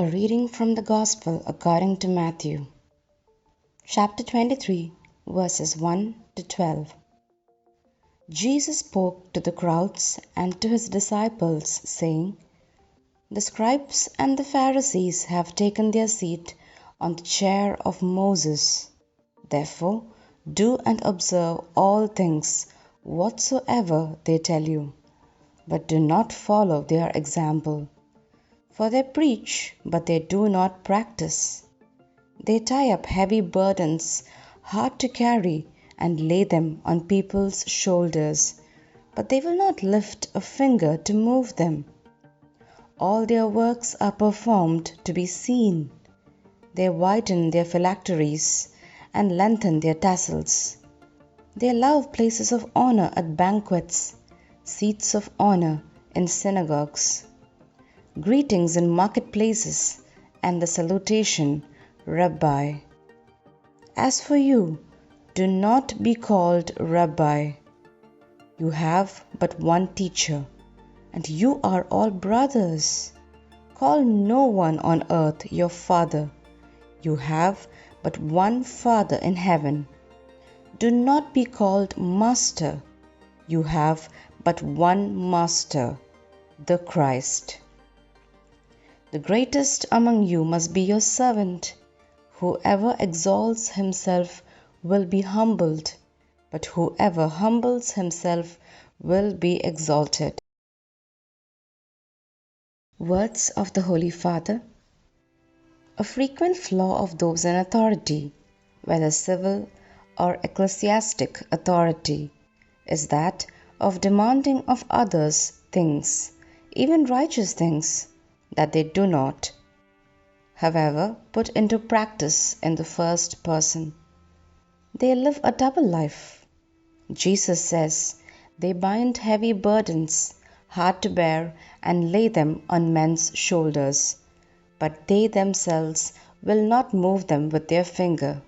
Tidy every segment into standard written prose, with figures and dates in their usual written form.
A reading from the Gospel according to Matthew, chapter 23, verses 1 to 12. Jesus spoke to the crowds and to his disciples, saying, "The scribes and the Pharisees have taken their seat on the chair of Moses. Therefore, do and observe all things whatsoever they tell you, but do not follow their example. For they preach, but they do not practice. They tie up heavy burdens, hard to carry, and lay them on people's shoulders, but they will not lift a finger to move them. All their works are performed to be seen. They widen their phylacteries and lengthen their tassels. They love places of honor at banquets, seats of honor in synagogues, greetings in marketplaces, and the salutation, Rabbi. As for you, do not be called Rabbi. You have but one teacher, and you are all brothers. Call no one on earth your father. You have but one Father in heaven. Do not be called Master. You have but one Master, the Christ. The greatest among you must be your servant. Whoever exalts himself will be humbled, but whoever humbles himself will be exalted." Words of the Holy Father. A frequent flaw of those in authority, whether civil or ecclesiastic authority, is that of demanding of others things, even righteous things, that they do not, however, put into practice in the first person. They live a double life. Jesus says they bind heavy burdens, hard to bear, and lay them on men's shoulders, but they themselves will not move them with their finger.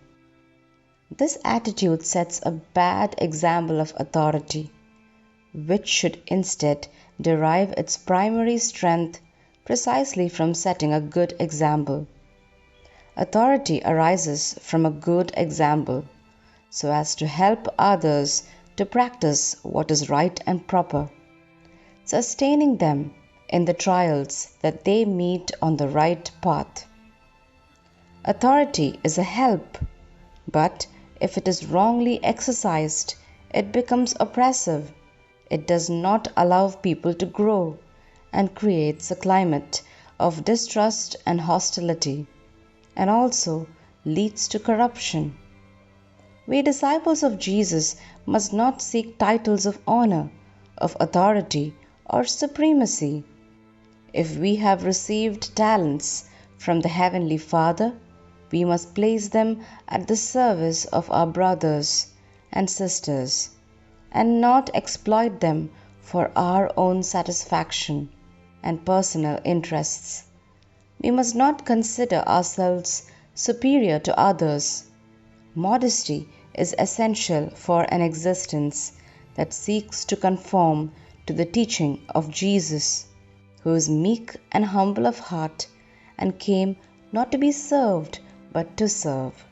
This attitude sets a bad example of authority, which should instead derive its primary strength precisely from setting a good example. Authority arises from a good example, so as to help others to practice what is right and proper, sustaining them in the trials that they meet on the right path. Authority is a help, but if it is wrongly exercised, it becomes oppressive. It does not allow people to grow, and creates a climate of distrust and hostility, and also leads to corruption. We disciples of Jesus must not seek titles of honor, of authority, or supremacy. If we have received talents from the Heavenly Father, we must place them at the service of our brothers and sisters, and not exploit them for our own satisfaction and personal interests. We must not consider ourselves superior to others. Modesty is essential for an existence that seeks to conform to the teaching of Jesus, who is meek and humble of heart, and came not to be served, but to serve.